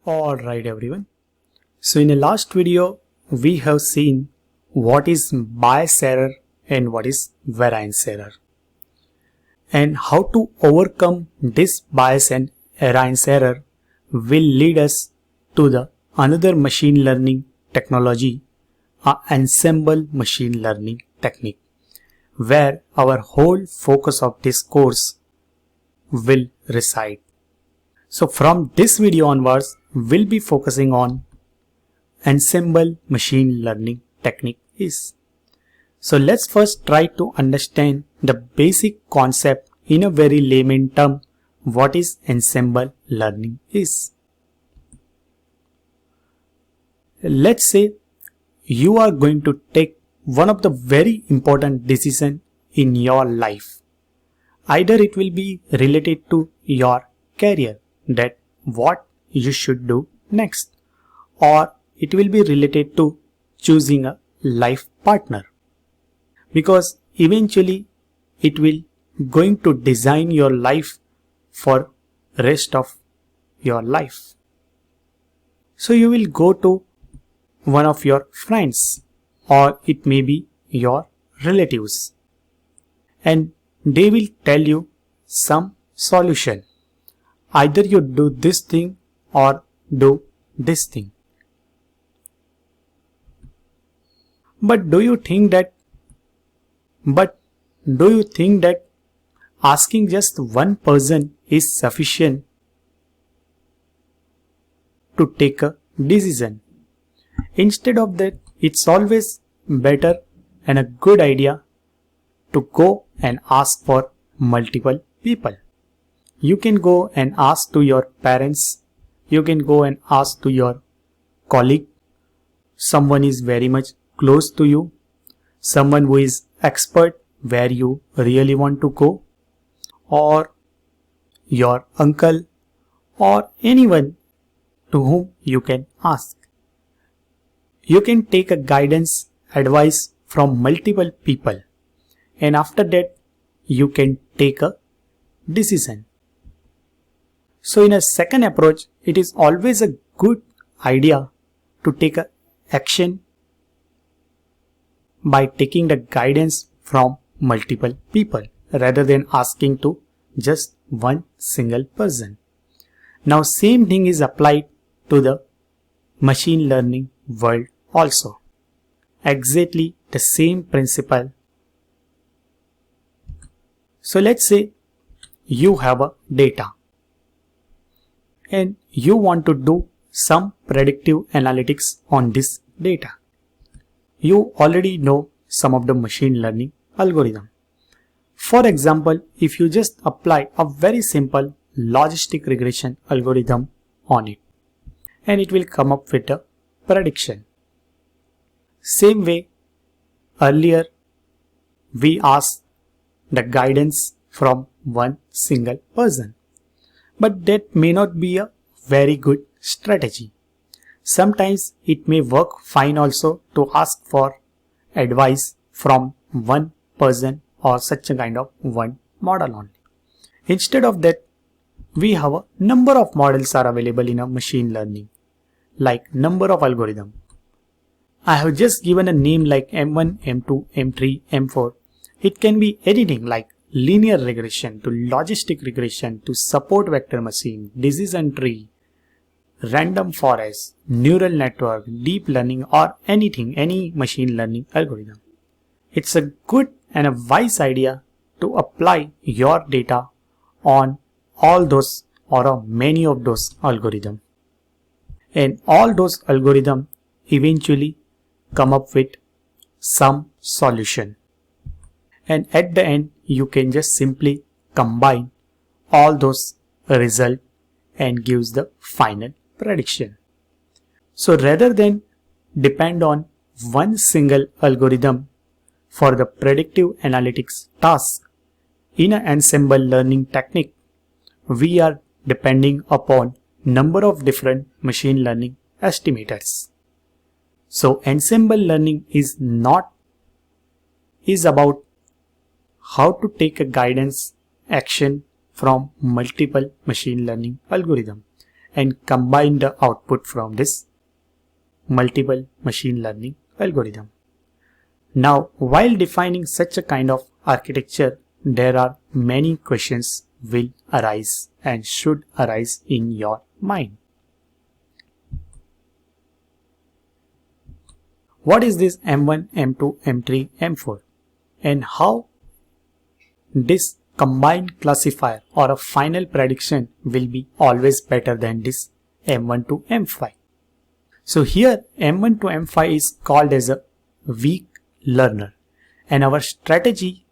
Alright everyone. So in the last video, we have seen what is bias error and what is variance error, and how to overcome this bias and variance error will lead us to the another machine learning technology, a ensemble machine learning technique, where our whole focus of this course will reside. So from this video onwards, we'll be focusing on ensemble machine learning technique is. So let's first try to understand the basic concept in a very layman term, what is ensemble learning is. Let's say you are going to take one of the very important decisions in your life. Either it will be related to your career, that what you should do next, or it will be related to choosing a life partner, because eventually it will going to design your life for rest of your life. So you will go to one of your friends, or it may be your relatives, and they will tell you some solution. Either you do this thing or do this thing. But do you think that asking just one person is sufficient to take a decision? Instead of that, it's always better and a good idea to go and ask for multiple people. You can go and ask to your parents, you can go and ask to your colleague, someone is very much close to you, someone who is expert where you really want to go, or your uncle, or anyone to whom you can ask. You can take a guidance, advice from multiple people, and after that you can take a decision. So in a second approach, it is always a good idea to take a action by taking the guidance from multiple people rather than asking to just one single person. Now same thing is applied to the machine learning world also. Exactly the same principle. So let's say you have a data and you want to do some predictive analytics on this data. You already know some of the machine learning algorithm. For example, if you just apply a very simple logistic regression algorithm on it, and it will come up with a prediction. Same way, earlier we asked the guidance from one single person, but that may not be a very good strategy. Sometimes it may work fine also to ask for advice from one person or such a kind of one model only. Instead of that, we have a number of models are available in a machine learning, like number of algorithm. I have just given a name like M1, M2, M3, M4. It can be anything like linear regression to logistic regression to support vector machine, decision tree, random forest, neural network, deep learning, or anything, any machine learning algorithm. It's a good and a wise idea to apply your data on all those or many of those algorithms. And all those algorithms eventually come up with some solution. And at the end, you can just simply combine all those results and gives the final prediction. So rather than depend on one single algorithm for the predictive analytics task, in an ensemble learning technique, we are depending upon number of different machine learning estimators. So ensemble learning is about how to take a guidance action from multiple machine learning algorithm, and combine the output from this multiple machine learning algorithm. Now, while defining such a kind of architecture, there are many questions will arise and should arise in your mind. What is this M1, M2, M3, M4? And how this combined classifier or a final prediction will be always better than this M1 to M5? So here M1 to M5 is called as a weak learner, and our strategy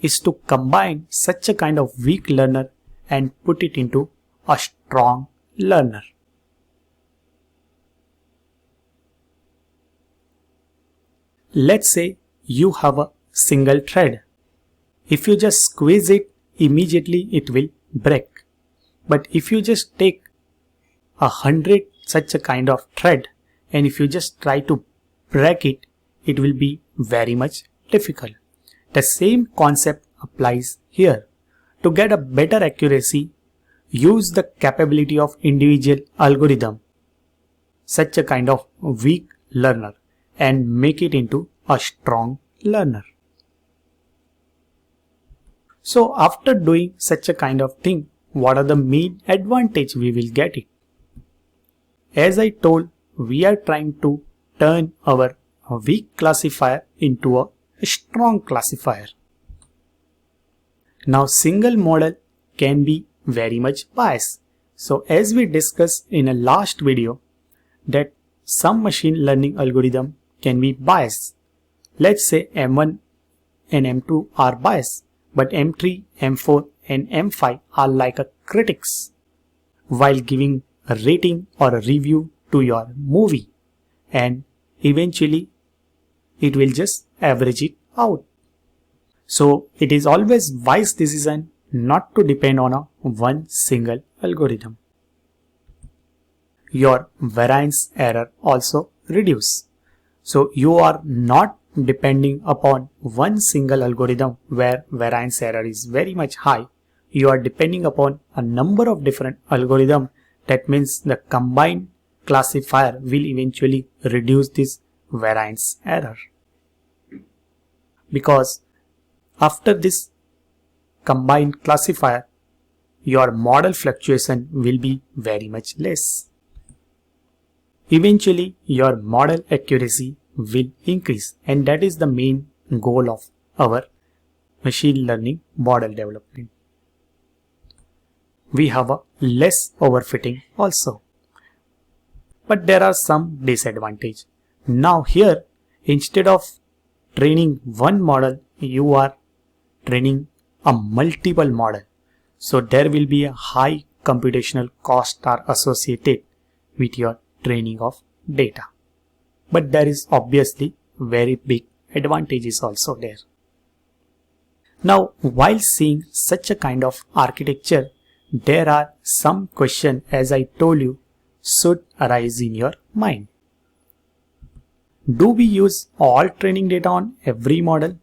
is to combine such a kind of weak learner and put it into a strong learner. Let's say you have a single thread. If you just squeeze it, immediately it will break. But if you just take 100 such a kind of thread, and if you just try to break it, it will be very much difficult. The same concept applies here. To get a better accuracy, use the capability of individual algorithm, such a kind of weak learner, and make it into a strong learner. So after doing such a kind of thing, what are the main advantage we will get it? As I told, we are trying to turn our weak classifier into a strong classifier. Now single model can be very much biased. So as we discussed in a last video that some machine learning algorithm can be biased. Let's say M1 and M2 are biased, but M3, M4 and M5 are like a critics while giving a rating or a review to your movie, and eventually it will just average it out. So it is always wise decision not to depend on a one single algorithm. Your variance error also reduce. So you are not depending upon one single algorithm where variance error is very much high. You are depending upon a number of different algorithms. That means the combined classifier will eventually reduce this variance error. Because after this combined classifier, your model fluctuation will be very much less. Eventually, your model accuracy will increase, and that is the main goal of our machine learning model development. We have a less overfitting also. But there are some disadvantages. Now here, instead of training one model, you are training a multiple model. So there will be a high computational cost are associated with your training of data. But there is obviously very big advantages also there. Now, while seeing such a kind of architecture, there are some questions, as I told you, should arise in your mind. Do we use all training data on every model?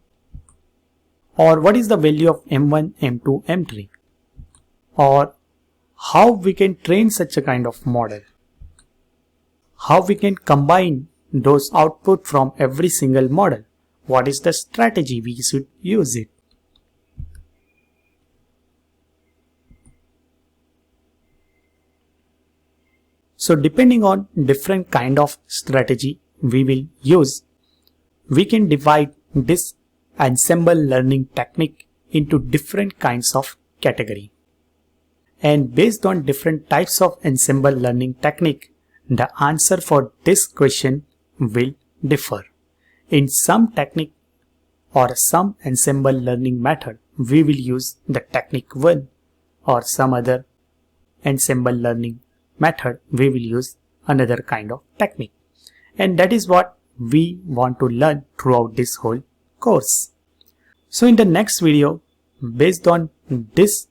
Or what is the value of M1, M2, M3? Or how we can train such a kind of model? How we can combine those output from every single model? What is the strategy we should use it? So depending on different kind of strategy we will use, we can divide this ensemble learning technique into different kinds of category. And based on different types of ensemble learning technique, the answer for this question will differ. In some technique or some ensemble learning method, we will use the technique 1, or some other ensemble learning method, we will use another kind of technique. And that is what we want to learn throughout this whole course. So in the next video, based on this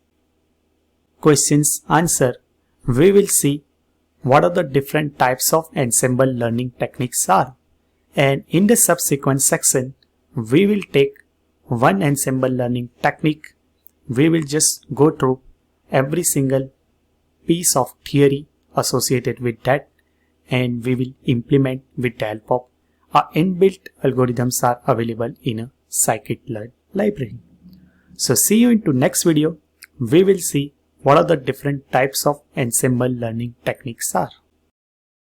question's answer, we will see what are the different types of ensemble learning techniques are. And in the subsequent section, we will take one ensemble learning technique. We will just go through every single piece of theory associated with that, and we will implement with the help of our inbuilt algorithms are available in a scikit-learn library. So see you into next video. We will see what are the different types of ensemble learning techniques are.